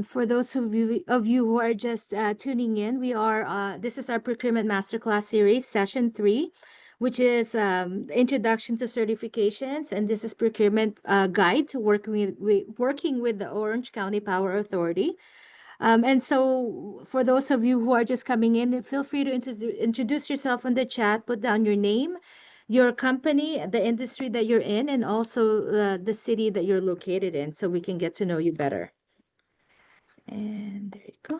For those of you who are just tuning in, this is our Procurement Masterclass series, session 3, which is Introduction to Certifications, and this is Procurement Guide to working with the Orange County Power Authority. And so for those of you who are just coming in, feel free to introduce yourself in the chat, put down your name, your company, the industry that you're in, and also the city that you're located in, so we can get to know you better. And there you go.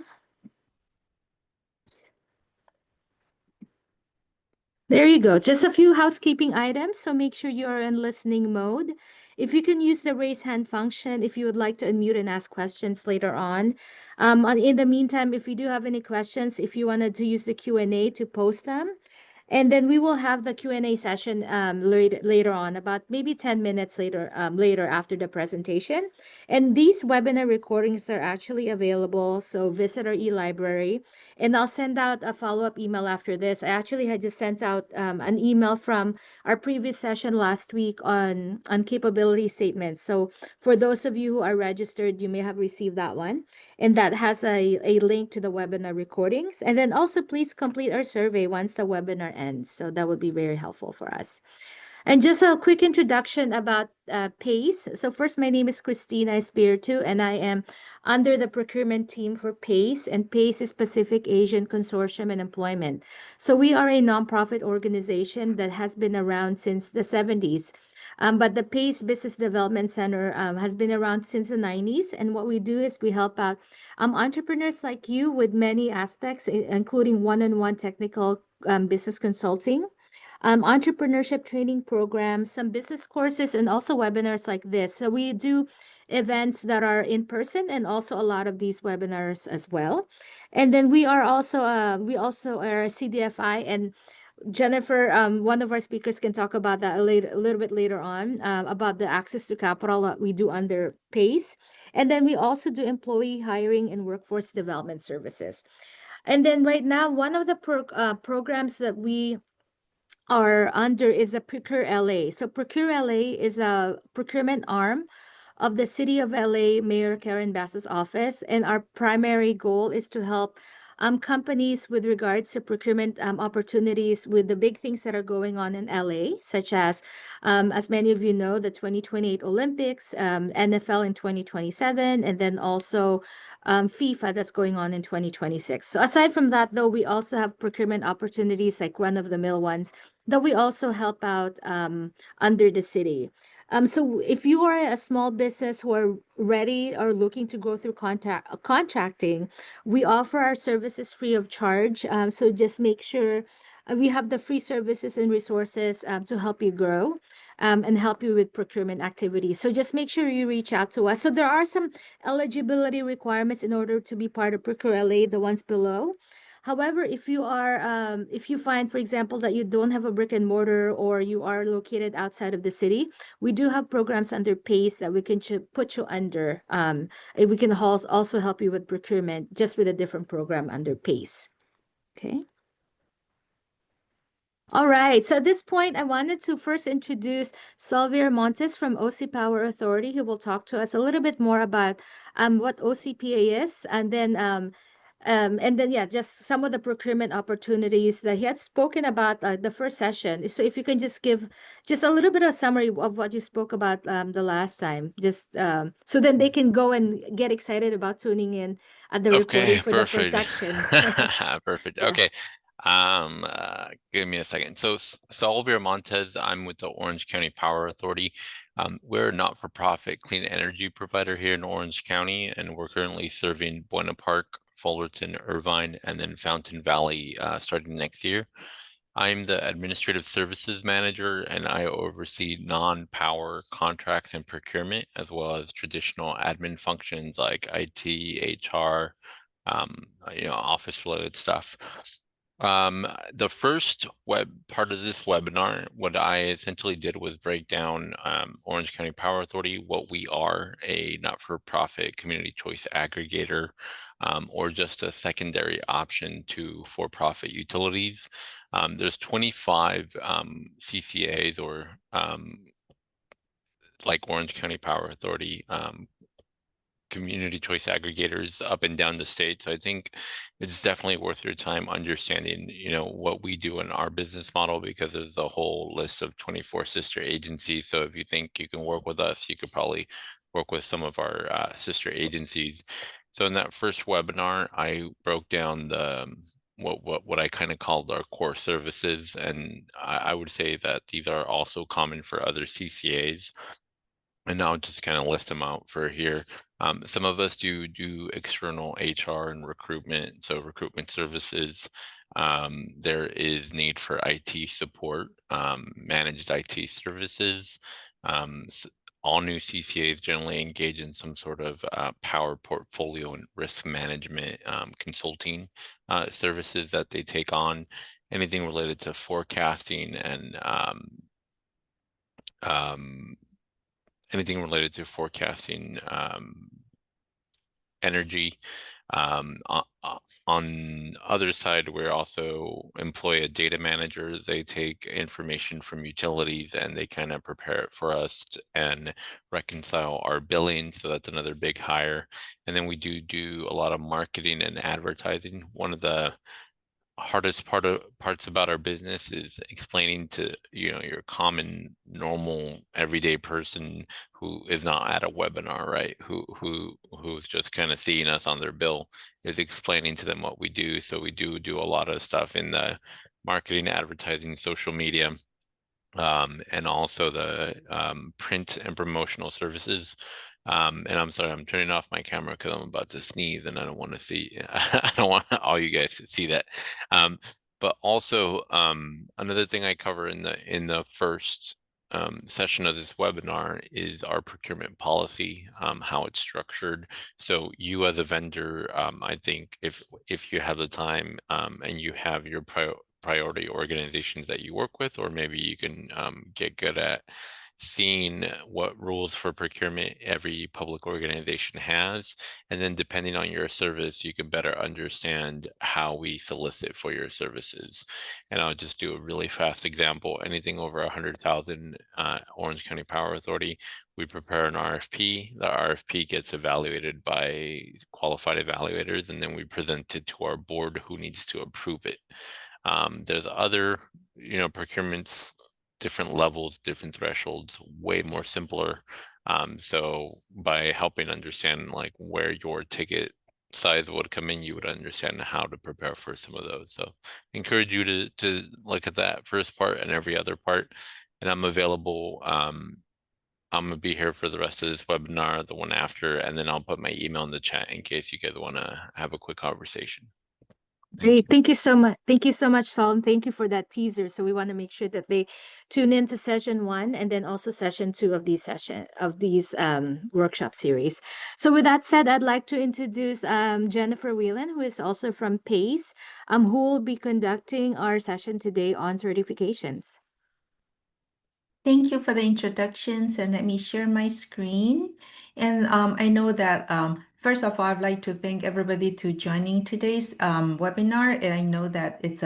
There you go. Just a few housekeeping items, so make sure you are in listening mode. If you can use the raise hand function if you would like to unmute and ask questions later on. In the meantime, if you do have any questions, if you wanted to use the Q&A to post them, and then we will have the Q&A session later on, about maybe 10 minutes later after the presentation. And these webinar recordings are actually available, so visit our e-library. And I'll send out a follow-up email after this. I actually had just sent out an email from our previous session last week on capability statements. So for those of you who are registered, you may have received that one. And that has a link to the webinar recordings. And then also please complete our survey once the webinar ends. So that would be very helpful for us. And just a quick introduction about PACE. So first, my name is Christina Espiritu, and I am under the procurement team for PACE, and PACE is Pacific Asian Consortium and Employment. So we are a nonprofit organization that has been around since the 70s. But the PACE Business Development Center has been around since the 90s. And what we do is we help out entrepreneurs like you with many aspects, including one-on-one technical business consulting, entrepreneurship training programs, some business courses, and also webinars like this. So we do events that are in person and also a lot of these webinars as well. And then we also are a CDFI, and Jennifer, one of our speakers, can talk about that a little bit later on about the access to capital that we do under PACE. And then we also do employee hiring and workforce development services. And then right now, one of the programs that we are under is a ProcureLA. So ProcureLA is a procurement arm of the City of LA Mayor Karen Bass's office, and our primary goal is to help companies with regards to procurement opportunities with the big things that are going on in LA, such as many of you know, the 2028 Olympics, NFL in 2027, and then also FIFA that's going on in 2026. So aside from that, though, we also have procurement opportunities like run-of-the-mill ones that we also help out under the city. So if you are a small business who are ready or looking to go through contracting, we offer our services free of charge. So just make sure we have the free services and resources to help you grow and help you with procurement activities. So just make sure you reach out to us. So there are some eligibility requirements in order to be part of ProcureLA, the ones below. However, if you find, for example, that you don't have a brick and mortar or you are located outside of the city, we do have programs under PACE that we can put you under. And we can also help you with procurement just with a different program under PACE. Okay. All right. So at this point, I wanted to first introduce Salvia Montes from OC Power Authority, who will talk to us a little bit more about what OCPA is, and then yeah, just some of the procurement opportunities that he had spoken about the first session. So if you can just give just a little bit of summary of what you spoke about the last time, just so then they can go and get excited about tuning in at the recording for the first section. Perfect. Yeah. Okay. Give me a second. So Salvia Montes, I'm with the Orange County Power Authority. We're a not-for-profit clean energy provider here in Orange County, and we're currently serving Buena Park, Fullerton, Irvine, and then Fountain Valley starting next year. I'm the Administrative Services Manager, and I oversee non-power contracts and procurement, as well as traditional admin functions like IT, HR, office-related stuff. The first part of this webinar, what I essentially did was break down Orange County Power Authority, what we are, a not-for-profit community choice aggregator, or just a secondary option to for-profit utilities. There's 25 CCAs or like Orange County Power Authority community choice aggregators up and down the state. So I think it's definitely worth your time understanding, what we do in our business model, because there's a whole list of 24 sister agencies. So if you think you can work with us, you could probably work with some of our sister agencies. So in that first webinar, I broke down the what I kind of called our core services, and I would say that these are also common for other CCAs. And I'll just kind of list them out for here. Some of us do external HR and recruitment, so recruitment services. There is need for IT support, managed IT services. All new CCAs generally engage in some sort of power portfolio and risk management consulting services that they take on. Anything related to forecasting and anything related to forecasting energy. On other side, we also employ a data manager. They take information from utilities and they kind of prepare it for us and reconcile our billing. So that's another big hire. And then we do a lot of marketing and advertising. One of the hardest parts about our business is explaining to your common normal everyday person who is not at a webinar, right, who's just kind of seeing us on their bill, is explaining to them what we do. So we do a lot of stuff in the marketing, advertising, social media, and also the print and promotional services. And I'm sorry, I'm turning off my camera because I'm about to sneeze and I don't want to see, I don't want all you guys to see that. But also another thing I cover in the first session of this webinar is our procurement policy, how it's structured. So you as a vendor, I think if you have the time and you have your priority organizations that you work with, or maybe you can get good at seeing what rules for procurement every public organization has. And then depending on your service, you can better understand how we solicit for your services. And I'll just do a really fast example. Anything over 100,000 Orange County Power Authority, we prepare an RFP. The RFP gets evaluated by qualified evaluators, and then we present it to our board who needs to approve it. There's other, procurements, different levels, different thresholds, way more simpler. So by helping understand like where your ticket size would come in, you would understand how to prepare for some of those. So I encourage you to look at that first part and every other part. And I'm available. I'm gonna be here for the rest of this webinar, the one after, and then I'll put my email in the chat in case you guys want to have a quick conversation. Thank Great. you. Thank you so much. Thank you so much, Saul. And thank you for that teaser. So we want to make sure that they tune into session 1 and then also session 2 of these workshop series. So with that said, I'd like to introduce Jennifer Whelan, who is also from PACE, who will be conducting our session today on certifications. Thank you for the introductions, and let me share my screen. And I know that first of all, I'd like to thank everybody to joining today's webinar. And I know that it's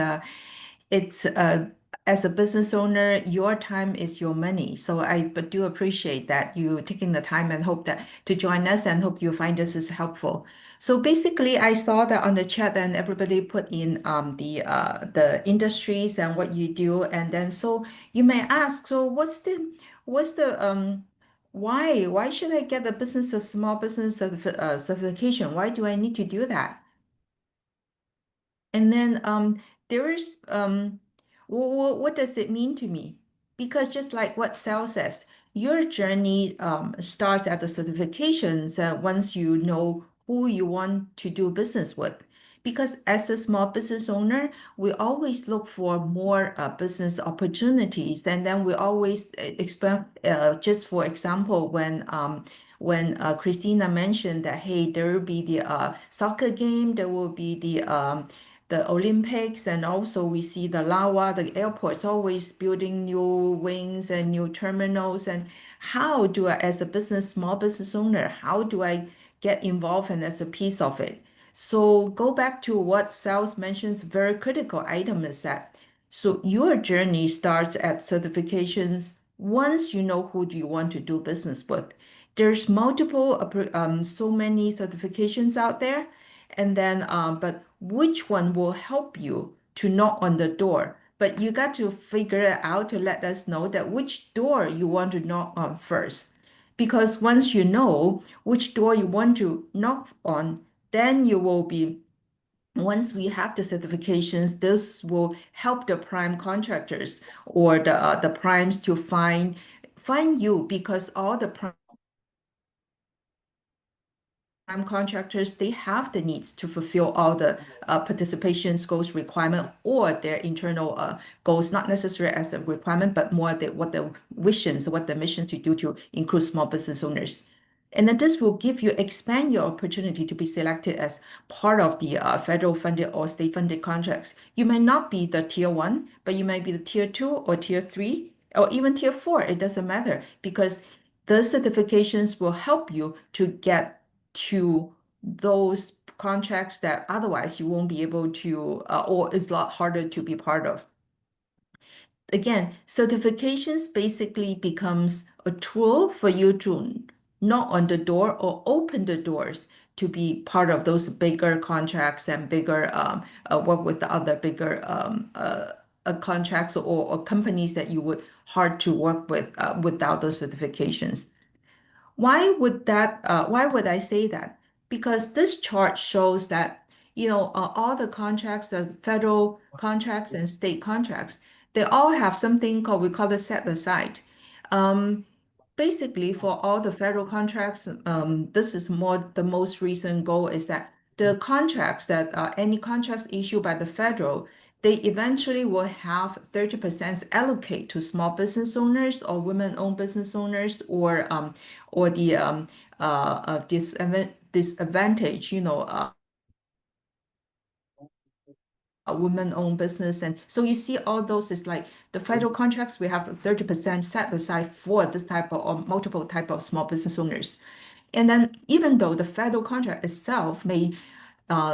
as a business owner, your time is your money. So but do appreciate that you taking the time and hope that to join us, and hope you find this is helpful. So basically, I saw that on the chat and everybody put in the industries and what you do, and then so you may ask, so what's the why should I get a business of small business certification? Why do I need to do that? And then there is what does it mean to me? Because just like what Sal says, your journey starts at the certifications once you know who you want to do business with. Because as a small business owner, we always look for more business opportunities, and then we always expand. Just for example, when Christina mentioned that, hey, there will be the soccer game, there will be the Olympics, and also we see the LAWA, the airports always building new wings and new terminals. And how do I, as a small business owner, how do I get involved and as a piece of it? So go back to what Sales mentions, very critical item is that, so your journey starts at certifications. Once you know who do you want to do business with, there's multiple, so many certifications out there. And then, but which one will help you to knock on the door? But you got to figure it out to let us know that which door you want to knock on first. Because once you know which door you want to knock on, then you will be, once we have the certifications, this will help the prime contractors or the primes to find you, because all the prime contractors, they have the needs to fulfill all the participation goals requirement or their internal goals, not necessarily as a requirement, but more what the visions, what the missions to do to include small business owners. And then this will expand your opportunity to be selected as part of the federal funded or state funded contracts. You may not be the tier 1, but you might be the tier 2 or tier 3 or even tier 4. It doesn't matter, because the certifications will help you to get to those contracts that otherwise you won't be able to, or it's a lot harder to be part of. Again, certifications basically becomes a tool for you to knock on the door or open the doors to be part of those bigger contracts and bigger work with the other bigger contracts or companies that you would hard to work with without those certifications. Why would I say that? Because this chart shows that, all the contracts, the federal contracts and state contracts, they all have something called, we call it set aside. Basically, for all the federal contracts, this is the most recent goal is that the contracts that any contracts issued by the federal, they eventually will have 30% allocate to small business owners or women-owned business owners or the disadvantage, women-owned business. And so you see all those is like the federal contracts, we have 30% set aside for this type of or multiple type of small business owners. And then even though the federal contract itself may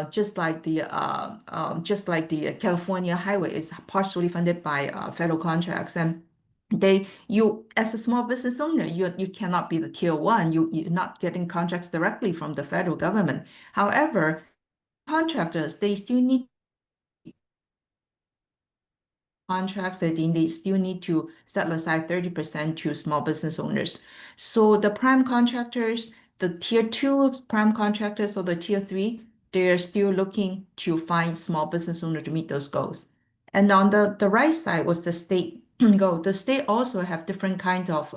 just like the California highway is partially funded by federal contracts, and you as a small business owner, you cannot be the tier 1. You're not getting contracts directly from the federal government. However, contractors, they still need contracts that they still need to set aside 30% to small business owners. So the prime contractors, the tier 2 prime contractors or the tier 3, they're still looking to find small business owners to meet those goals. And on the right side was the state goal. The state also have different kinds of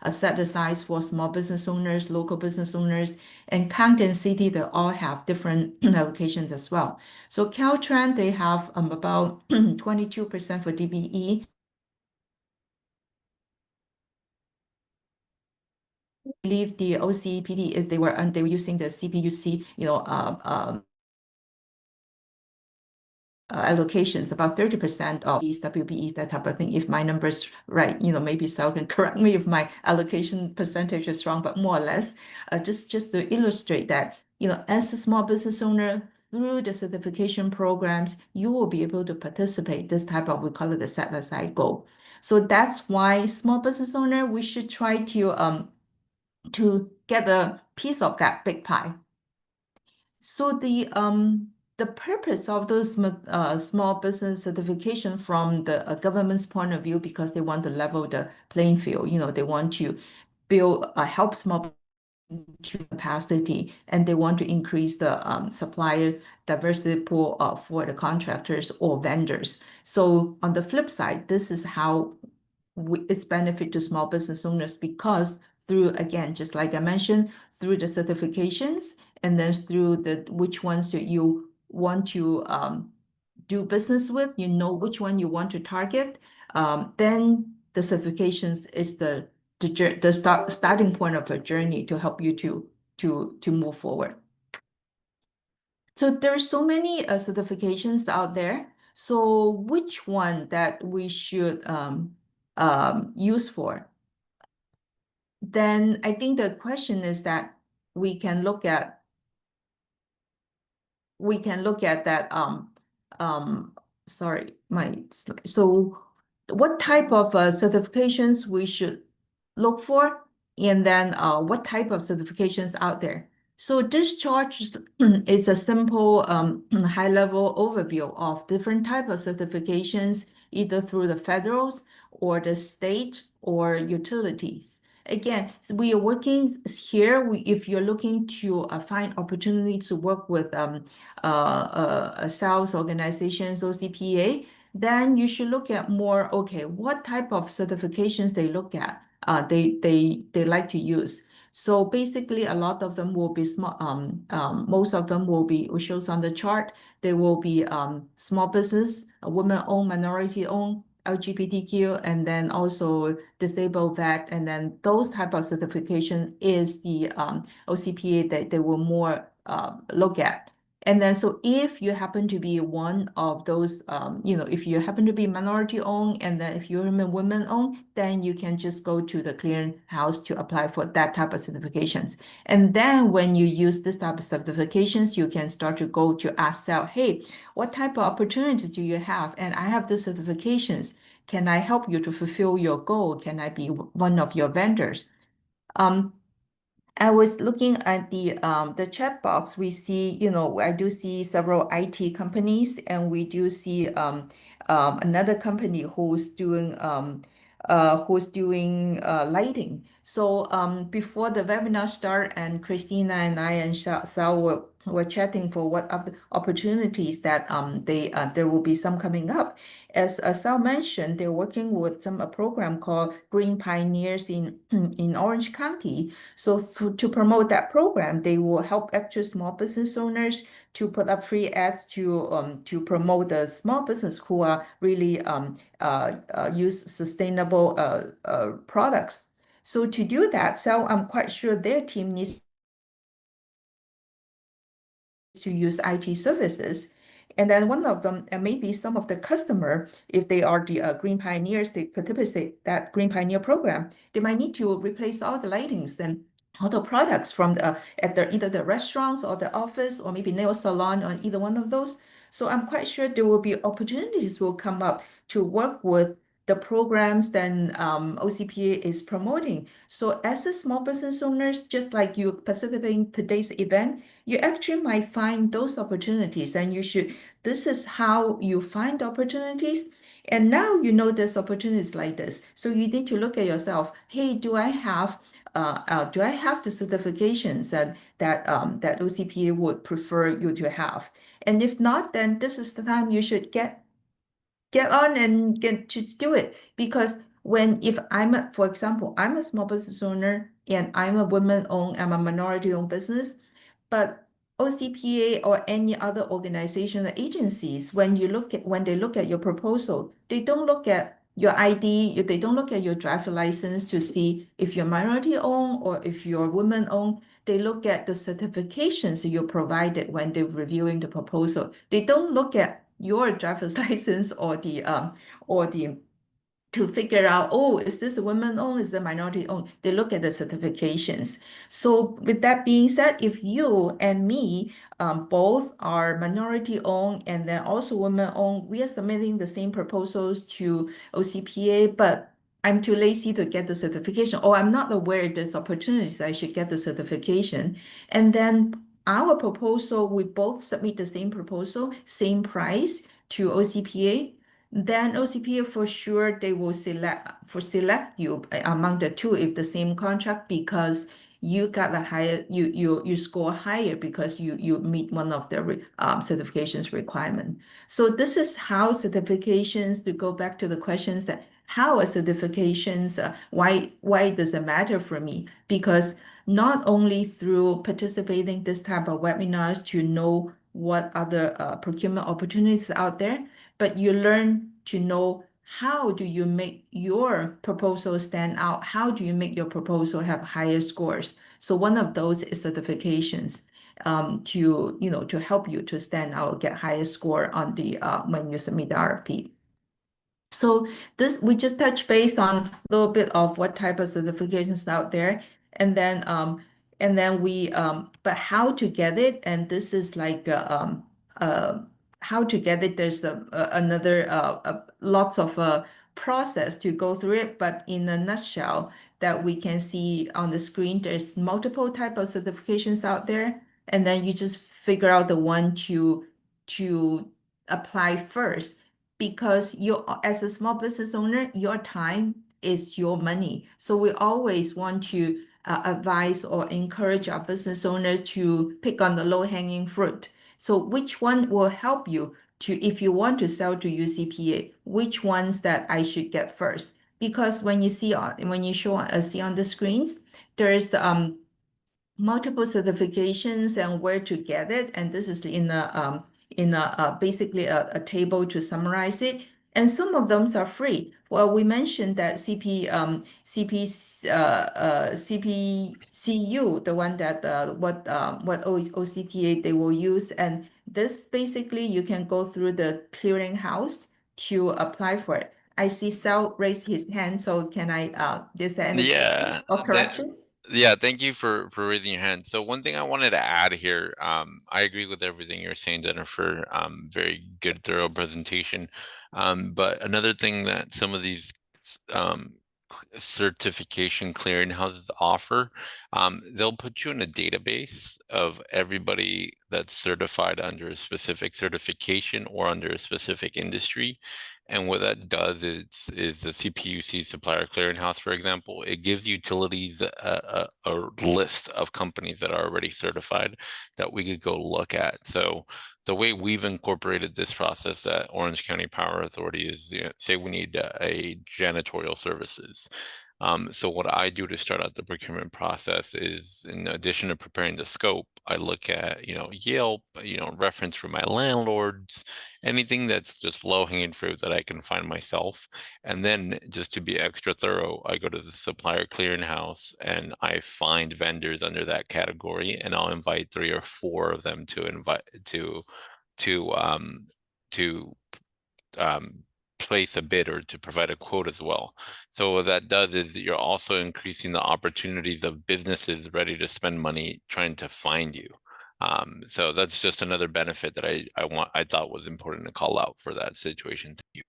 set aside for small business owners, local business owners, and county and city, they all have different allocations as well. So Caltrans, they have about 22% for DBE. I believe the OCPD is they were using the CPUC, allocations, about 30% of these WBEs, that type of thing. If my number's right, maybe Sal can correct me if my allocation percentage is wrong, but more or less, just to illustrate that, as a small business owner, through the certification programs, you will be able to participate this type of, we call it the set aside goal. So that's why small business owner, we should try to get a piece of that big pie. So the purpose of those small business certification from the government's point of view, because they want to level the playing field, they want to build help small to capacity, and they want to increase the supplier diversity pool for the contractors or vendors. So on the flip side, this is how it's benefit to small business owners, because through, again, just like I mentioned, through the certifications and then through which ones that you want to do business with, which one you want to target, then the certifications is the starting point of a journey to help you to move forward. So there's so many certifications out there. So which one that we should use for? Then I think the question is that we can look at that sorry, so what type of certifications we should look for? and then what type of certifications out there. So this chart is a simple high-level overview of different type of certifications, either through the federals or the state or utilities. Again, we are working here. If you're looking to find opportunities to work with sales organizations, OCPA, then you should look at more, okay, what type of certifications they look at, they like to use. So basically, a lot of them will be small. Most of them will be, it shows on the chart. They will be small business, women-owned, minority-owned, LGBTQ, and then also disabled vet, and then those type of certification is the OCPA that they will more look at. And then, so if you happen to be one of those, if you happen to be minority owned, and then if you're a women owned, then you can just go to the clearinghouse to apply for that type of certifications. And then when you use this type of certifications, you can start to go to ask out, hey, what type of opportunities do you have? And I have the certifications. Can I help you to fulfill your goal? Can I be one of your vendors? I was looking at the chat box. We see, I do see several IT companies, and we do see another company who's doing lighting. So before the webinar start, and Christina and I and Sal were chatting for what of the opportunities that there will be some coming up. As Sal mentioned, they're working with a program called Green Pioneers in Orange County. So to promote that program, they will help actual small business owners to put up free ads to promote the small business who are really use sustainable products. So to do that, so I'm quite sure their team needs to use IT services. And then one of them, and maybe some of the customer, if they are the Green Pioneers, they participate that Green Pioneer program, they might need to replace all the lightings and all the products from either the restaurants or the office or maybe nail salon or either one of those. So I'm quite sure there will be opportunities will come up to work with the programs that OCPA is promoting. So as a small business owners, just like you participating in today's event, you actually might find those opportunities, and this is how you find opportunities. And now you know there's opportunities like this. So you need to look at yourself, hey, do I have the certifications that OCPA would prefer you to have? And if not, then this is the time you should get on and just do it. Because if for example, I'm a small business owner and I'm a women-owned, I'm a minority-owned business, but OCPA or any other organization or agencies, when they look at your proposal, they don't look at your ID, they don't look at your driver license to see if you're minority-owned or if you're women-owned. They look at the certifications you provided when they're reviewing the proposal. They don't look at your driver's license or the to figure out, oh, is this a women-owned, is it minority-owned? They look at the certifications. So with that being said, if you and me both are minority-owned and then also women-owned, we are submitting the same proposals to OCPA, but I'm too lazy to get the certification, or I'm not aware there's opportunities I should get the certification. And then our proposal, we both submit the same proposal, same price to OCPA. Then OCPA for sure they will select you among the two if the same contract, because you got a higher you score higher because you meet one of the certifications requirement. So this is how certifications, to go back to the questions, that how are certifications, why does it matter for me? Because not only through participating this type of webinars to know what other procurement opportunities out there, but you learn to know how do you make your proposal stand out? How do you make your proposal have higher scores? So one of those is certifications to help you to stand out, get higher score on the when you submit the RFP. So we just touch base on a little bit of what type of certifications out there, and then but how to get it, and this is like how to get it. There's another lots of process to go through it, but in a nutshell, that we can see on the screen, there's multiple type of certifications out there, and then you just figure out the one to apply first, because you, as a small business owner, your time is your money. So we always want to advise or encourage our business owners to pick on the low-hanging fruit. So which one will help you to, if you want to sell to UCPA, which ones that I should get first? Because when you see when you see on the screens, there's multiple certifications and where to get it, and this is in a basically a table to summarize it. And some of them are free. Well, we mentioned that CPCU, the one that what OCTA they will use, and this basically you can go through the clearinghouse to apply for it. I see Sal raise his hand, so can I is there any Yeah, or corrections? yeah, thank you for raising your hand. So one thing I wanted to add here, I agree with everything you're saying, Jennifer. Very good, thorough presentation. But another thing that some of these certification clearinghouses offer, they'll put you in a database of everybody that's certified under a specific certification or under a specific industry. And what that does is the CPUC Supplier Clearinghouse, for example, it gives utilities a list of companies that are already certified that we could go look at. So the way we've incorporated this process at Orange County Power Authority is, say we need a janitorial services. So what I do to start out the procurement process is, in addition to preparing the scope, I look at, Yelp, reference for my landlords, anything that's just low-hanging fruit that I can find myself. And then, just to be extra thorough, I go to the supplier clearinghouse and I find vendors under that category, and I'll invite 3 or 4 of them to place a bid or to provide a quote as well. So what that does is you're also increasing the opportunities of businesses ready to spend money trying to find you. So that's just another benefit that I thought was important to call out for that situation. Thank you.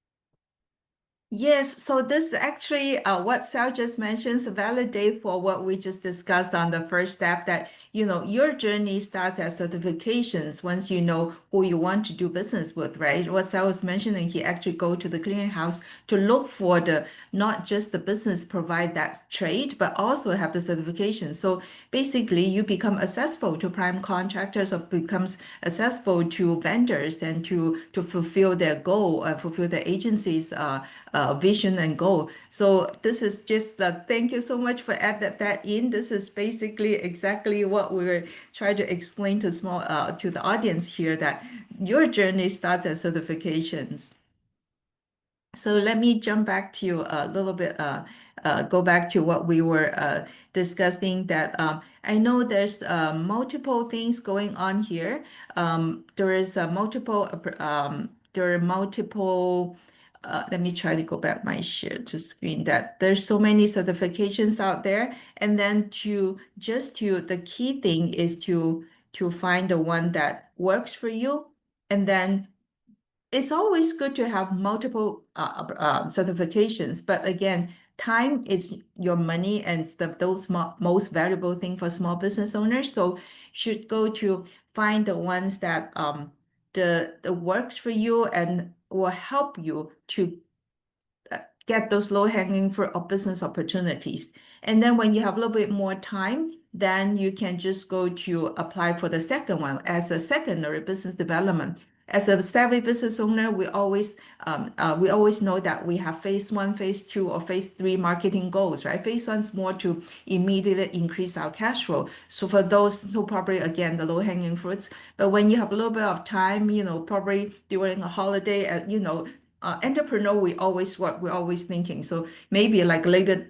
Yes, so this actually what Sal just mentions validate for what we just discussed on the first step, that your journey starts as certifications once you know who you want to do business with, right? What Sal was mentioning, he actually go to the clearinghouse to look for not just the business provide that trade, but also have the certification. So basically you become accessible to prime contractors or becomes accessible to vendors and to fulfill their goal, fulfill the agency's vision and goal. So this is just thank you so much for adding that in. This is basically exactly what we were trying to explain to the audience here, that your journey starts at certifications. So let me jump back to you a little bit, go back to what we were discussing, that I know there's multiple things going on here. There are multiple, let me try to go back my share to screen, that there's so many certifications out there. And then the key thing is to find the one that works for you. And then it's always good to have multiple certifications, but again, time is your money, and it's those most valuable thing for small business owners. So should go to find the ones that the works for you and will help you to get those low-hanging fruit of business opportunities. And then when you have a little bit more time, then you can just go to apply for the second one as a secondary business development. As a savvy business owner, we always know that we have phase 1, phase 2, or phase 3 marketing goals, right? Phase 1 is more to immediately increase our cash flow. So for those, probably again, the low-hanging fruits. But when you have a little bit of time, probably during a holiday, entrepreneur, we always work, we're always thinking. So maybe like Labor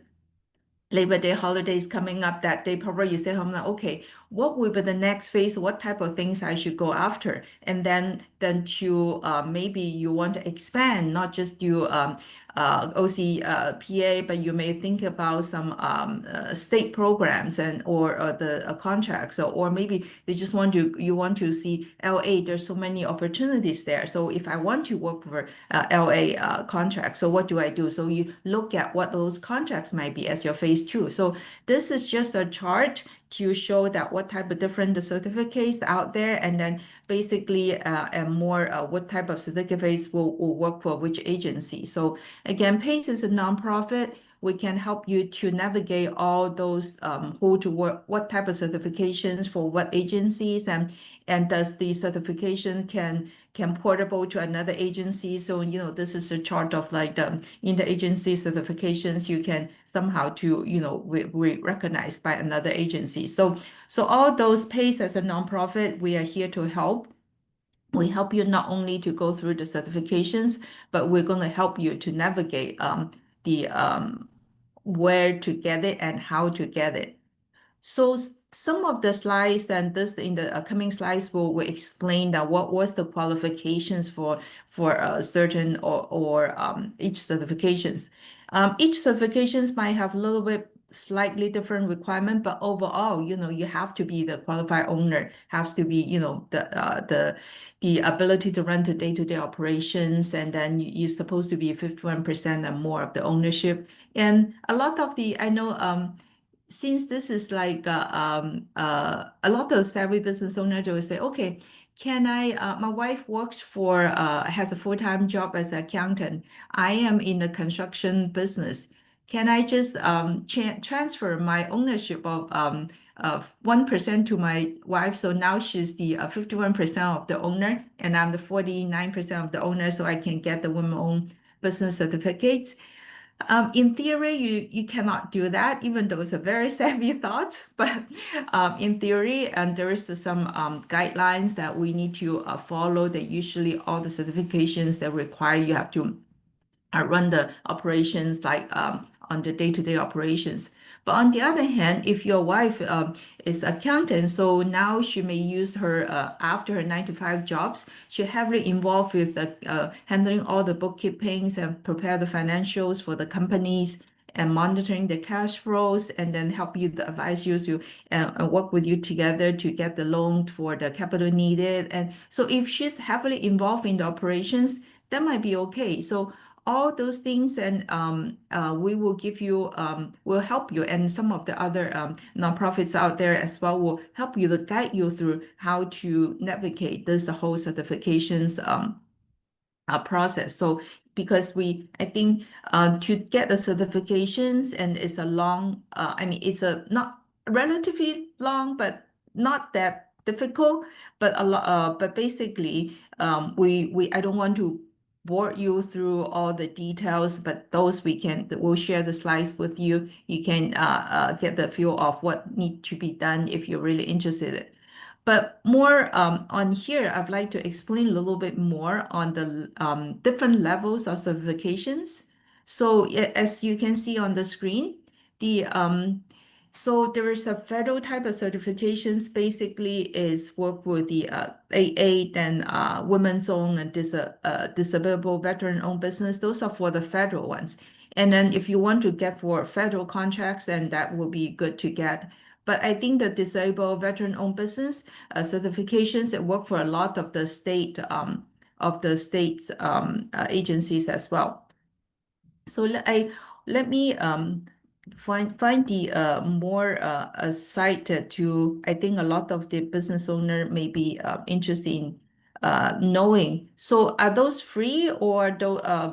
Day holidays coming up, that day probably you stay home now, okay, what will be the next phase? What type of things I should go after? And then to maybe you want to expand, not just do OCPA, but you may think about some state programs and or the contracts, or maybe they just you want to see LA. There's so many opportunities there. So if I want to work for LA contract, so what do I do? So you look at what those contracts might be as your phase two. So this is just a chart to show that what type of different certificates out there, and then basically and more what type of certificates will work for which agency. So again, PACE is a nonprofit. We can help you to navigate all those who to work, what type of certifications for what agencies, and does the certification can portable to another agency. So, this is a chart of like the interagency certifications you can somehow to, we recognized by another agency. So all those PACE as a nonprofit, we are here to help. We help you not only to go through the certifications, but we're going to help you to navigate the where to get it and how to get it. So some of the slides and this in the coming slides will explain that what was the qualifications for certain or each certifications. Each certifications might have a little bit slightly different requirement, but overall, you have to be the qualified owner, has to be, the ability to run the day-to-day operations, and then you're supposed to be 51% and more of the ownership. And a lot of I know since this is like a lot of savvy business owners, they will say, okay, can I, my wife works has a full-time job as an accountant. I am in the construction business. Can I just transfer my ownership of 1% to my wife? So now she's the 51% of the owner, and I'm the 49% of the owner, so I can get the women-owned business certificates. In theory, you cannot do that, even though it's a very savvy thought. But in theory, and there is some guidelines that we need to follow. That usually all the certifications that require you have to run the operations like on the day-to-day operations. But on the other hand, if your wife is accountant, so now she may use her after her 9 to 5 jobs, she's heavily involved with handling all the bookkeepings and prepare the financials for the companies and monitoring the cash flows, and then help you advise you to work with you together to get the loan for the capital needed. And so if she's heavily involved in the operations, that might be okay. So all those things, and we will give you, will help you, and some of the other nonprofits out there as well will help you to guide you through how to navigate this whole certifications process. So because I think to get the certifications, and it's a long, it's a not relatively long, but not that difficult, but a lot, but basically, I don't want to bore you through all the details, but those we'll share the slides with you. You can get the feel of what needs to be done if you're really interested. But more on here, I'd like to explain a little bit more on the different levels of certifications. So as you can see on the screen, so there is a federal type of certifications. Basically, is work with the AA, then women's owned and disabled veteran-owned business. Those are for the federal ones. And then if you want to get for federal contracts, then that will be good to get. But I think the disabled veteran-owned business certifications that work for a lot of the state's agencies as well. So let me find the more a site to I think a lot of the business owner may be interested in knowing. So are those free, or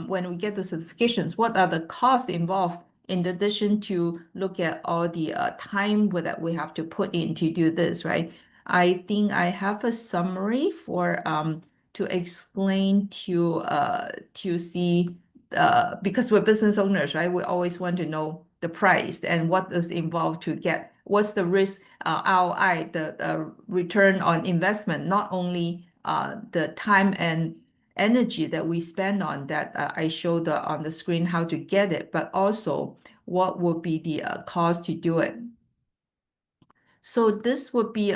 when we get the certifications, what are the costs involved in addition to look at all the time that we have to put in to do this, right? I think I have a summary for to explain to see because we're business owners, right? We always want to know the price and what is involved to get, what's the risk, ROI, the return on investment, not only the time and energy that we spend on that I showed on the screen how to get it, but also what would be the cost to do it. So this would be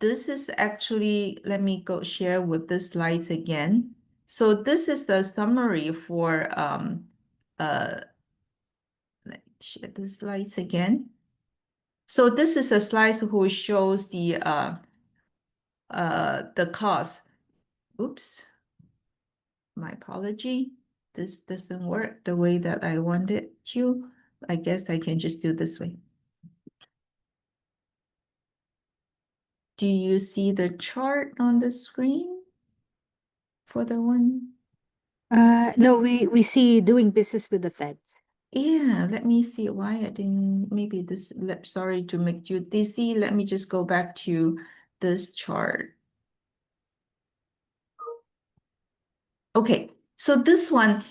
this is actually, let me go share with the slides again. So this is the summary for let's share the slides again. So this is a slide who shows the cost. Oops, my apology. This doesn't work the way that I want it to. I guess I can just do this way. Do you see the chart on the screen for the one? No, we see doing business with the feds. Yeah, let me see why I didn't, maybe this, sorry to make you dizzy. Let me just go back to this chart. Okay, so this one,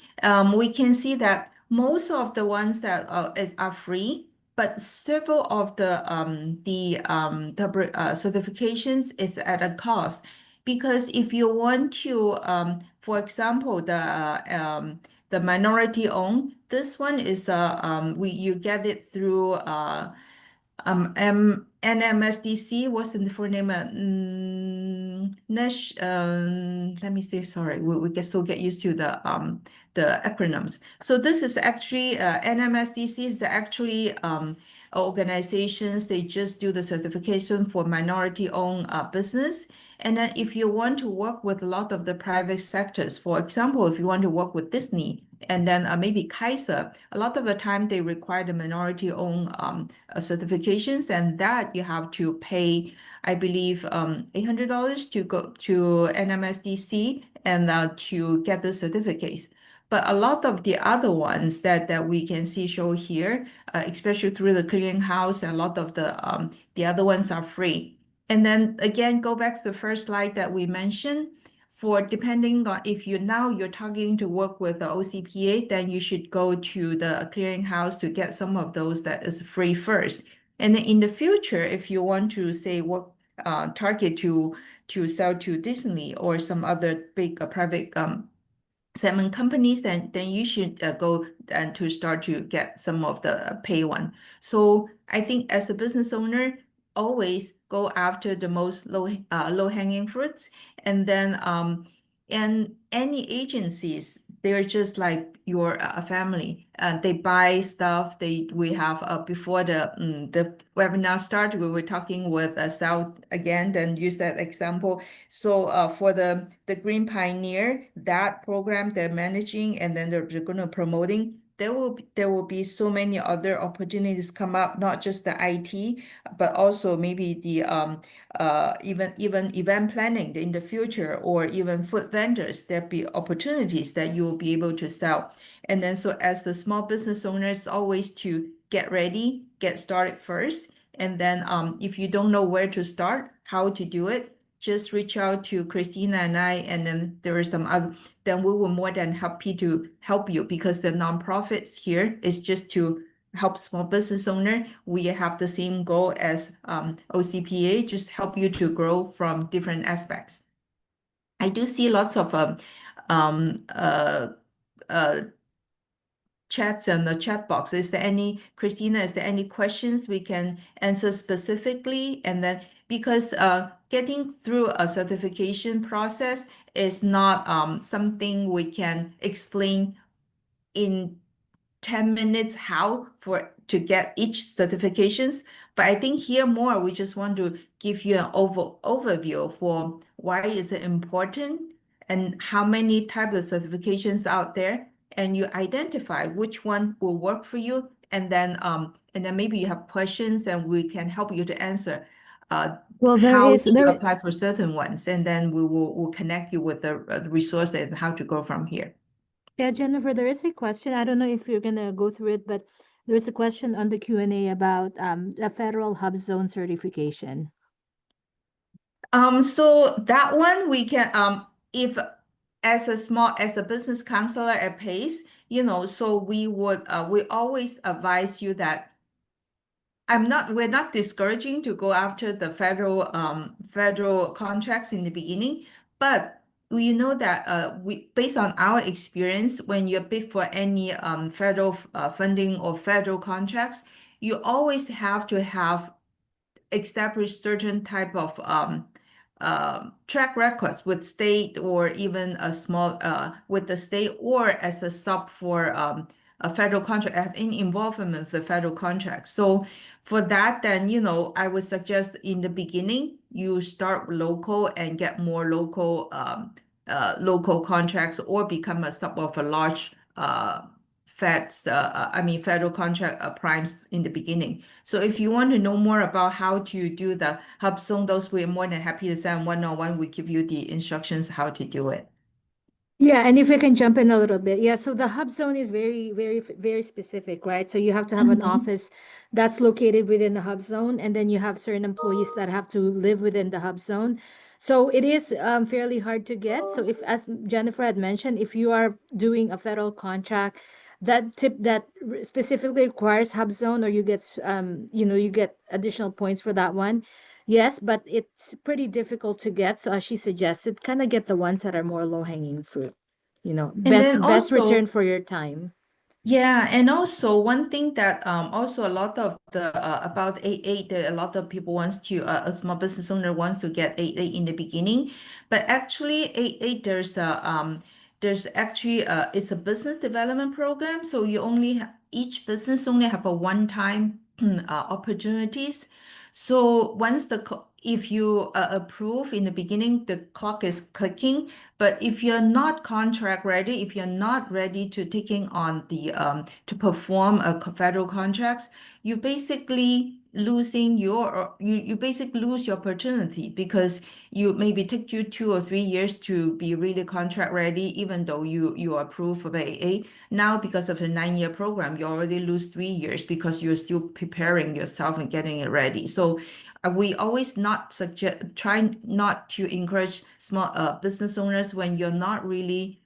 we can see that most of the ones that are free, but several of the certifications is at a cost. Because if you want to, for example, the minority owned, this one is you get it through NMSDC, what's the full name? Let me see, sorry, we get used to the acronyms. So this is actually NMSDC is actually organizations, they just do the certification for minority-owned business. And then if you want to work with a lot of the private sectors, for example, if you want to work with Disney, and then maybe Kaiser, a lot of the time they require the minority-owned certifications, and that you have to pay, I believe, $800 to go to NMSDC and to get the certificates. But a lot of the other ones that we can see show here, especially through the clearinghouse, a lot of the other ones are free. And then again, go back to the first slide that we mentioned. For depending on if you're targeting to work with the OCPA, then you should go to the clearinghouse to get some of those that is free first. And then in the future, if you want to say work target to sell to Disney or some other big private segment companies, then you should go and to start to get some of the pay one. So I think as a business owner, always go after the most low hanging fruits, and then and any agencies, they're just like your family. They buy stuff. We have before the webinar started, we were talking with South again. Then use that example. So for the Green Pioneer, that program they're managing, and then they're going to promoting. There will be so many other opportunities come up, not just the IT, but also maybe the even event planning in the future, or even food vendors. There'll be opportunities that you will be able to sell. And then so as the small business owners, always to get ready, get started first. And then if you don't know where to start, how to do it, just reach out to Christina and I, and then there are some other, then we will more than happy to help you, because the nonprofits here is just to help small business owner. We have the same goal as OCPA, just help you to grow from different aspects. I do see lots of chats in the chat box. Is there any, Christina, is there any questions we can answer specifically? And then because getting through a certification process is not something we can explain in 10 minutes how to get each certifications. But I think here more, we just want to give you an overview for why is it important and how many types of certifications out there, and you identify which one will work for you. And then maybe you have questions and we can help you to answer Well, how to apply for certain ones. And then we'll connect you with the resources and how to go from here. Yeah, Jennifer, there is a question. I don't know if you're gonna go through it, but there's a question on the Q&A about the federal hub zone certification. So that one we can if as a business counselor at Pace, so we would we always advise you that we're not discouraging to go after the federal contracts in the beginning, but we know that we based on our experience, when you bid for any federal funding or federal contracts, you always have to have established certain type of track records with state or even a small with the state or as a sub for a federal contract, have any involvement with the federal contract. So for that, then, I would suggest in the beginning, you start local and get more local contracts or become a sub of a large federal contract primes in the beginning. So if you want to know more about how to do the hub zone, those we're more than happy to send one-on-one. We give you the instructions how to do it. Yeah, and if I can jump in a little bit. Yeah, so the hub zone is very, very, very specific, right? So you have to have an office that's located within the hub zone, and then you have certain employees that have to live within the hub zone. So it is fairly hard to get. So if, as Jennifer had mentioned, if you are doing a federal contract that specifically requires hub zone, or you get you get additional points for that one. Yes, but it's pretty difficult to get. So as she suggested, kind of get the ones that are more low hanging fruit. And then Best return also, for your time. yeah, and also one thing that also a lot of the about 8.8, a lot of people wants to a small business owner wants to get 8.8 in the beginning, but actually 8.8 there's actually it's a business development program, so you only each business only have a one-time opportunities. So once if you approve in the beginning, the clock is clicking. But if you're not contract ready, if you're not ready to taking on the to perform a federal contracts, you basically losing you basically lose your opportunity because you maybe take you 2 or 3 years to be really contract ready, even though you are approved for the AA. Now, because of the 9-year program, you already lose 3 years because you're still preparing yourself and getting it ready. So we always not suggest try not to encourage small business owners when you're not really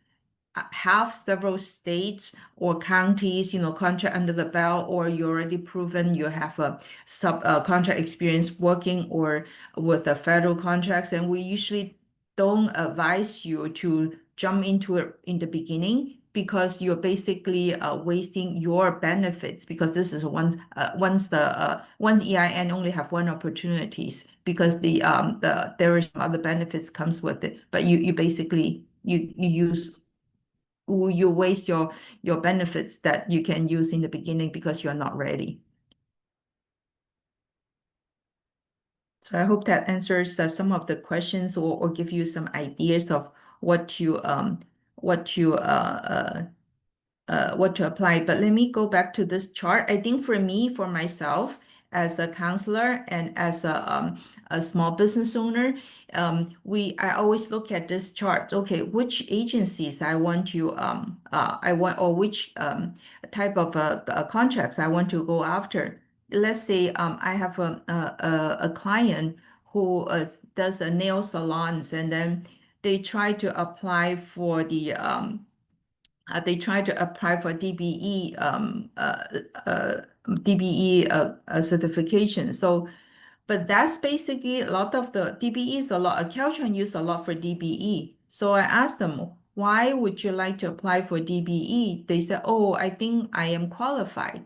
have several states or counties, contract under the belt, or you already proven you have a sub contract experience working or with the federal contracts, and we usually don't advise you to jump into it in the beginning because you're basically wasting your benefits because this is once EIN only have one opportunities because there is some other benefits comes with it, but you basically you waste your benefits that you can use in the beginning because you're not ready. So I hope that answers some of the questions or give you some ideas of what to apply. But let me go back to this chart. I think for me, for myself, as a counselor and as a small business owner, I always look at this chart. Okay, which agencies or which type of contracts I want to go after. Let's say I have a client who does a nail salons, and then they try to apply for DBE certification. So, but that's basically a lot of the DBE is a lot. Caltrans use a lot for DBE. So I asked them, why would you like to apply for DBE? They said, oh, I think I am qualified.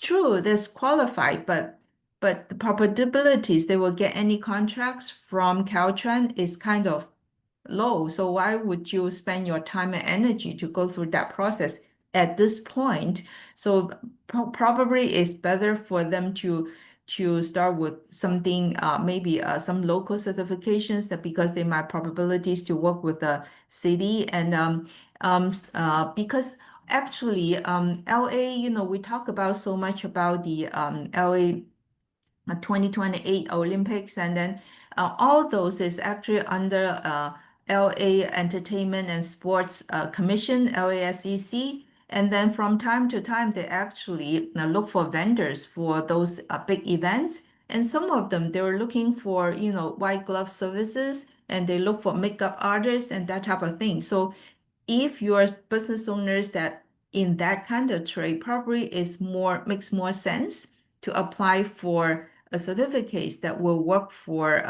True, that's qualified, but the probabilities they will get any contracts from Caltrans is kind of low. So why would you spend your time and energy to go through that process at this point? So probably it's better for them to start with something maybe some local certifications that because they might probabilities to work with the city and because actually LA, we talk about so much about the LA 2028 Olympics, and then all those is actually under LA Entertainment and Sports Commission, LASEC. And then from time to time, they actually look for vendors for those big events. And some of them, they were looking for, white glove services, and they look for makeup artists and that type of thing. So if you're business owners that in that kind of trade, probably makes more sense to apply for a certificate that will work for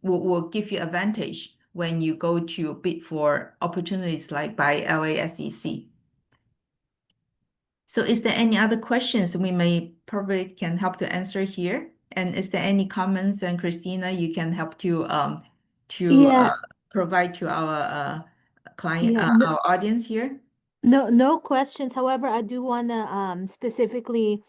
will give you advantage when you go to bid for opportunities like by LASEC. So is there any other questions we may probably can help to answer here? And is there any comments, and Christina, you can help to Yeah, provide to our client, yeah. No, our audience here? no questions. However, I do wanna specifically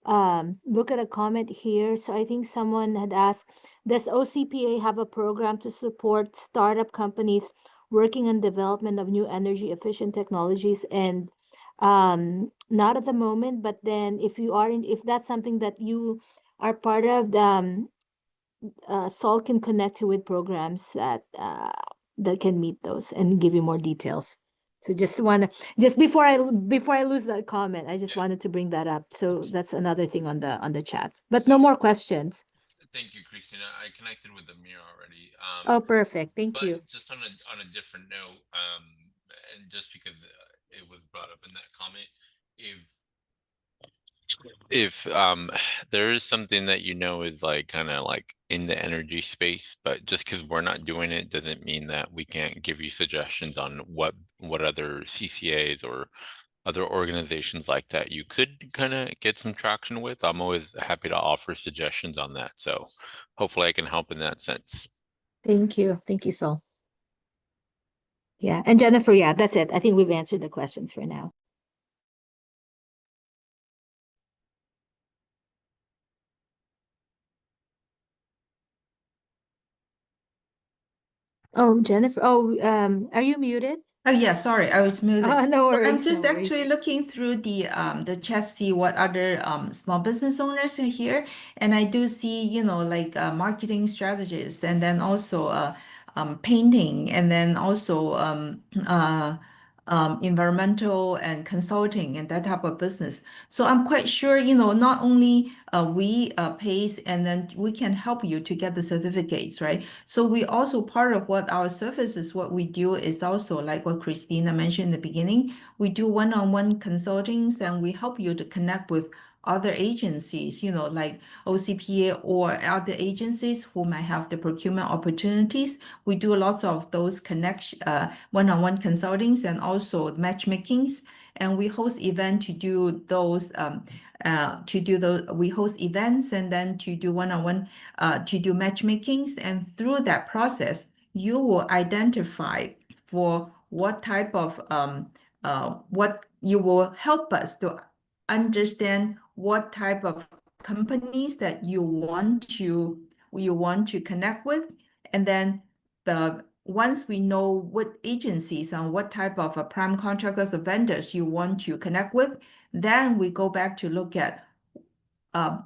look at a comment here. So I think someone had asked, does OCPA have a program to support startup companies working on development of new energy efficient technologies? And not at the moment, but then if you are in, if that's something that you are part of, Sol can connect you with programs that can meet those and give you more details. So just wanna just before I lose that comment, I just Yeah. wanted to bring that up. So that's another thing on the chat. But no So more questions. thank you, Christina. I connected with Amir already. Oh, perfect. Thank But you. just on a different note, and just because it was brought up in that comment, if if there is something that you know is like kind of like in the energy space, but just because we're not doing it doesn't mean that we can't give you suggestions on what other CCAs or other organizations like that you could kind of get some traction with. I'm always happy to offer suggestions on that. So hopefully I can help in that sense. Thank you. Thank you, Sol. Yeah. And Jennifer, yeah, that's it. I think we've answered the questions for now. Oh, Jennifer. Oh, are you muted? Oh yeah, sorry, I was muted. Oh, no So I'm worries, no just worries. actually looking through the chat, see what other small business owners are here, and I do see, like marketing strategists, and then also painting, and then also environmental and consulting and that type of business. So I'm quite sure, not only we pays, and then we can help you to get the certificates, right? So we also part of what our services, what we do is also like what Christina mentioned in the beginning. We do one-on-one consultings, and we help you to connect with other agencies, like OCPA or other agencies who might have the procurement opportunities. We do lots of those one-on-one consultings and also matchmakings. And we host events to do those we host events, and then to do one-on-one to do matchmakings. And through that process, you will identify for what type of what you will help us to understand what type of companies that you want to connect with. And then once we know what agencies and what type of prime contractors or vendors you want to connect with, then we go back to look at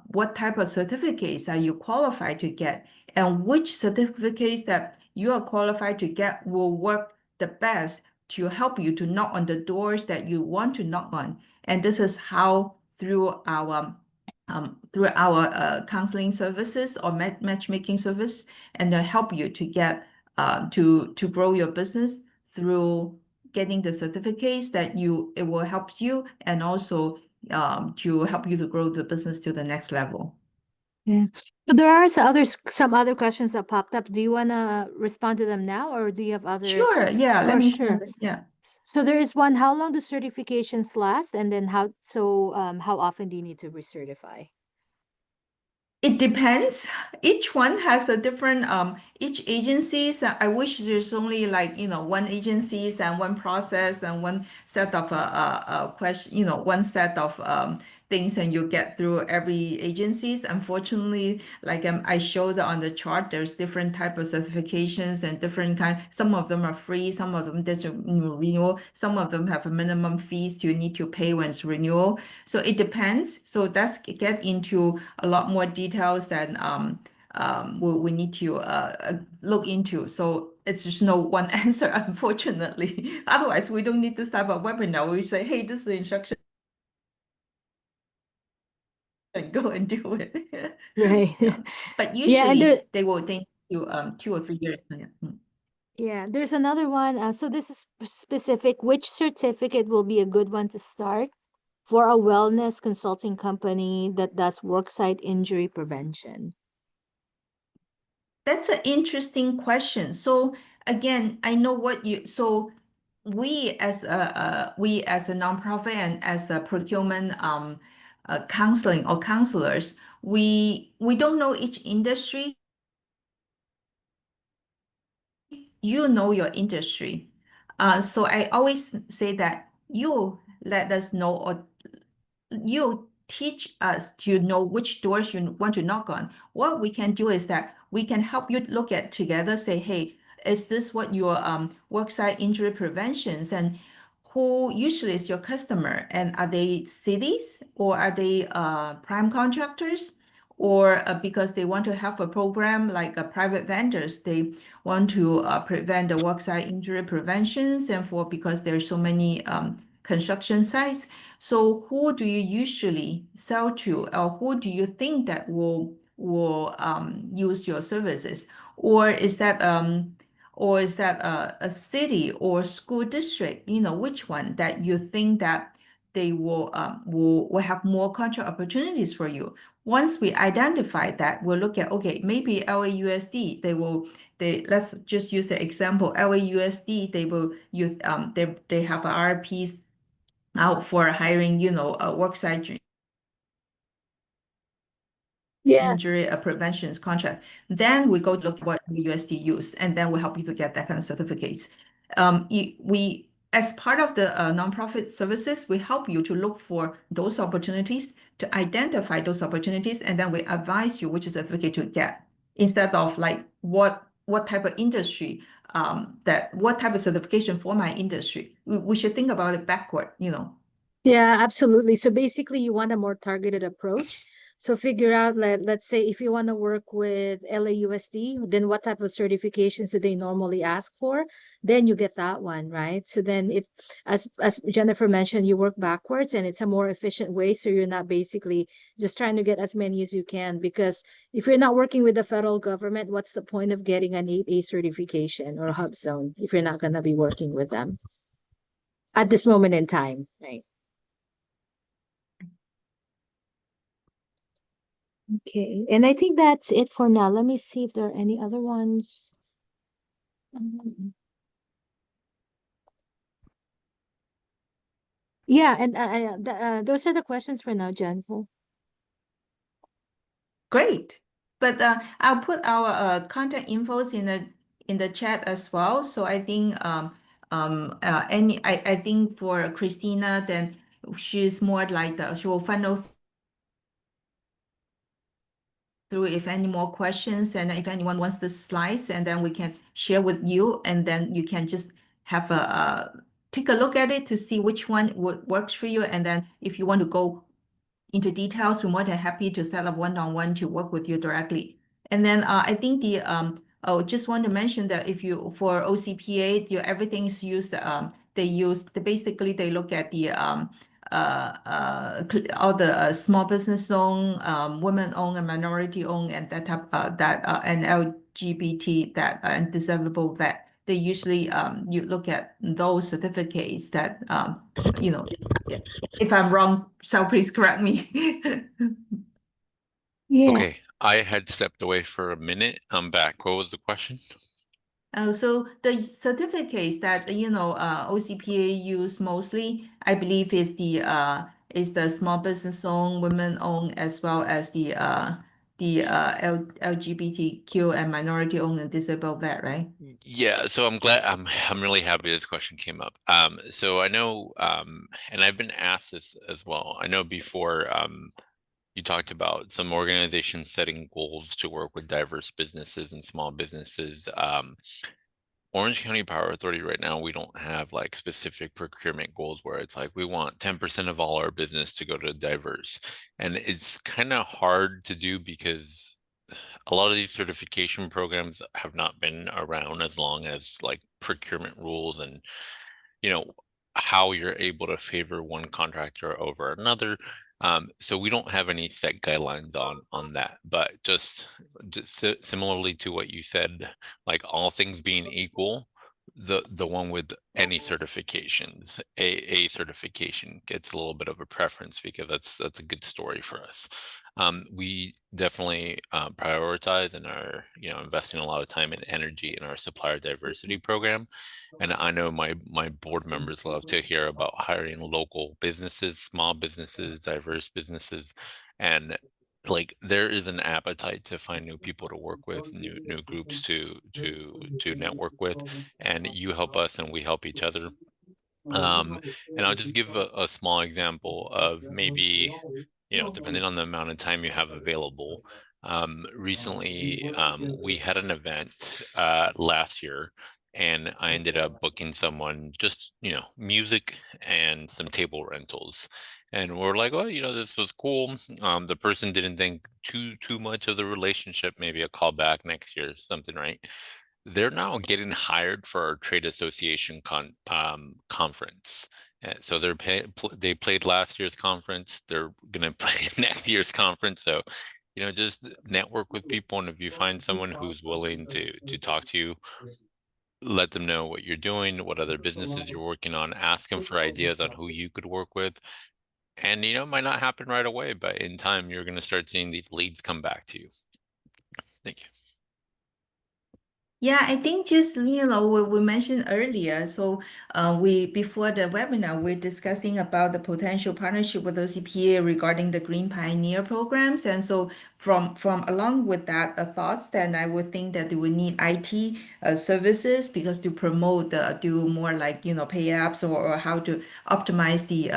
what type of certificates are you qualified to get, and which certificates that you are qualified to get will work the best to help you to knock on the doors that you want to knock on. And this is how through our counseling services or matchmaking service, and help you to get to grow your business through getting the certificates that it will help you, and also to help you to grow the business to the next level. Yeah. So there are some other questions that popped up. Do you want to respond to them now, or do you have other? Sure, yeah, let Oh, me, sure. yeah. So there is one, how long do certifications last? And then how often do you need to recertify? It depends. Each one has a different each agencies. I wish there's only like, one agencies and one process and one set of question, one set of things, and you get through every agencies. Unfortunately, like I showed on the chart, there's different type of certifications and different kind. Some of them are free, some of them there's a renewal, some of them have a minimum fees you need to pay when it's renewal. So it depends. So that's get into a lot more details than we need to look into. So it's just no one answer, unfortunately. Otherwise, we don't need to start a webinar. We say, hey, this is the instruction, go and do it. Right. Yeah. But Yeah, and usually they need you 2 or 3 years. Yeah. yeah, there's another one. So this is specific. Which certificate will be a good one to start for a wellness consulting company that does worksite injury prevention? That's an interesting question. So again, I know so we as a nonprofit and as a procurement counseling or counselors, we don't know each industry. You know your industry. So I always say that you let us know, or you teach us to know which doors you want to knock on. What we can do is that we can help you look at together, say, hey, is this what your worksite injury preventions, and who usually is your customer? And are they cities, or are they prime contractors? Or because they want to have a program like private vendors, they want to prevent the worksite injury preventions, and for because there are so many construction sites. So who do you usually sell to, or who do you think that will use your services? Or is that a city or school district? You know, which one that you think that they will have more contract opportunities for you? Once we identify that, we'll look at, okay, maybe LAUSD, let's just use the example, LAUSD, they will use they have RFPs out for hiring, a worksite Yeah. injury prevention contract. Then we go to look at what USD use, and then we help you to get that kind of certificates. We, as part of the nonprofit services, we help you to look for those opportunities, to identify those opportunities, and then we advise you which certificate to get, instead of like what type of industry, what type of certification for my industry. We should think about it backward, Yeah, absolutely. So basically, you want a more targeted approach. So figure out, let's say, if you want to work with LAUSD, then what type of certifications do they normally ask for? Then you get that one, right? So then as Jennifer mentioned, you work backwards, and it's a more efficient way. So you're not basically just trying to get as many as you can, because if you're not working with the federal government, what's the point of getting an 8A certification or hub zone if you're not going to be working with them at this moment in time, right? Okay, and I think that's it for now. Let me see if there are any other ones. Yeah, and those are the questions for now, Jennifer. Great. But I'll put our contact infos in the chat as well. So I think I think for Christina, then she's more like she will funnel through if any more questions, and if anyone wants the slides, and then we can share with you, and then you can just have a take a look at it to see which one works for you, and then if you want to go into details, we're more than happy to set up one-on-one to work with you directly. And then I think just want to mention that if you for OCPA, everything is used. Basically they look at the all the small business owned, women owned, and minority owned, and that type and LGBT and disabled that. They usually you look at those certificates that if I'm wrong, so please correct me. Yeah. Okay, I had stepped away for a minute. I'm back. What was the question? So the certificates that OCPA use mostly, I believe, is the small business owned, women owned, as well as the LGBTQ and minority owned and disabled vet, right? Yeah, so I'm really happy this question came up. So I know, and I've been asked this as well. I know before you talked about some organizations setting goals to work with diverse businesses and small businesses. Orange County Power Authority right now, we don't have like specific procurement goals where it's like we want 10% of all our business to go to diverse. And it's kind of hard to do because a lot of these certification programs have not been around as long as like procurement rules and how you're able to favor one contractor over another. So we don't have any set guidelines on that, but just similarly to what you said, like all things being equal, the one with any certifications, a certification gets a little bit of a preference because that's a good story for us. We definitely prioritize and are investing a lot of time and energy in our supplier diversity program. And I know my board members love to hear about hiring local businesses, small businesses, diverse businesses. And like there is an appetite to find new people to work with, new groups to network with, and you help us and we help each other. And I'll just give a small example of maybe, depending on the amount of time you have available. Recently, we had an event last year, and I ended up booking someone just, music and some table rentals. And we're like, oh, this was cool. The person didn't think too much of the relationship, maybe a call back next year, something, right? They're now getting hired for our trade association conference. So they played last year's conference. They're gonna play next year's conference. So, just network with people, and if you find someone who's willing to talk to you, let them know what you're doing, what other businesses you're working on, ask them for ideas on who you could work with. And it might not happen right away, but in time you're gonna start seeing these leads come back to you. Thank you. Yeah, I think just, we mentioned earlier, so before the webinar, we're discussing about the potential partnership with OCPA regarding the Green Pioneer programs. And so from along with that thoughts, then I would think that they would need IT services, because to promote do more like, pay apps, or how to optimize the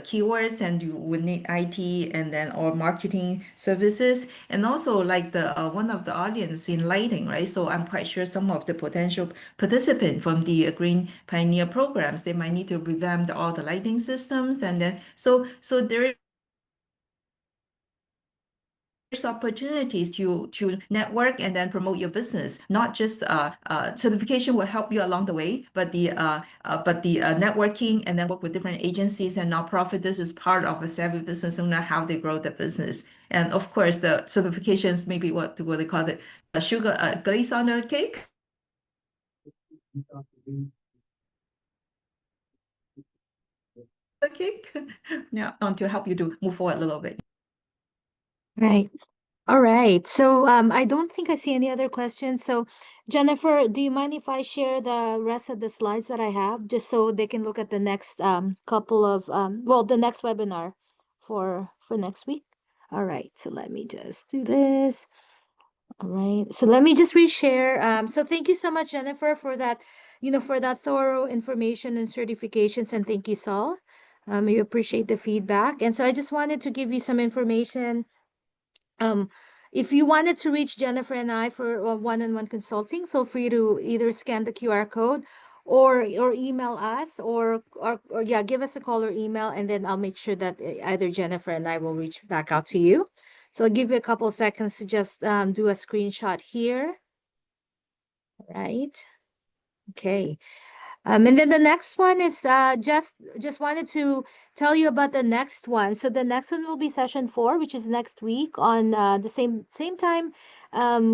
keywords, and you would need IT, and then or marketing services, and also like the one of the audience in lighting, right? So I'm quite sure some of the potential participants from the Green Pioneer programs, they might need to revamp all the lighting systems, and then so there's opportunities to network and then promote your business. Not just certification will help you along the way, but the networking, and then work with different agencies and nonprofit. This is part of a savvy business owner, how they grow the business. And of course, the certifications, maybe what they call it, sugar glaze on the cake. The cake, yeah, to help you to move forward a little bit. Right. All right. So I don't think I see any other questions. So Jennifer, do you mind if I share the rest of the slides that I have, just so they can look at the next couple of well, the next webinar for next week? All right. So let me just do this. All right. So let me just reshare. So thank you so much, Jennifer, for that, for that thorough information and certifications, and thank you, Saul. We appreciate the feedback. And so I just wanted to give you some information. Um, if you wanted to reach Jennifer and I for one-on-one consulting, feel free to either scan the QR code or email us, or yeah, give us a call or email, and then I'll make sure that either Jennifer and I will reach back out to you. So I'll give you a couple seconds to just do a screenshot here. Right. Okay. And then the next one is just wanted to tell you about the next one. So the next one will be session 4, which is next week on the same time,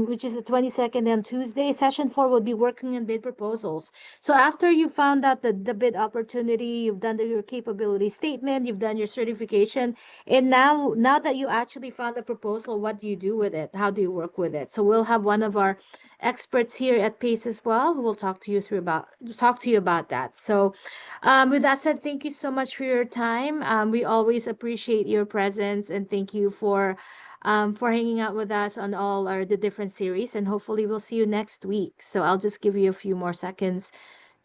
which is the 22nd on Tuesday. Session 4 will be working on bid proposals. So after you found out the bid opportunity, you've done your capability statement, you've done your certification, and now that you actually found the proposal, what do you do with it? How do you work with it? So we'll have one of our experts here at PACE as well, who will talk to you about that. So with that said, thank you so much for your time. We always appreciate your presence, and thank you for hanging out with us on all the different series, and hopefully we'll see you next week. So I'll just give you a few more seconds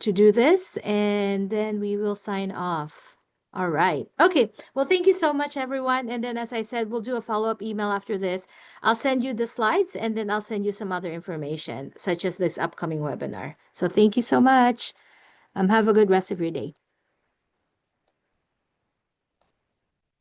to do this, and then we will sign off. All right. Okay. Well, thank you so much, everyone. And then, as I said, we'll do a follow-up email after this. I'll send you the slides, and then I'll send you some other information, such as this upcoming webinar. So thank you so much. Have a good rest of your day.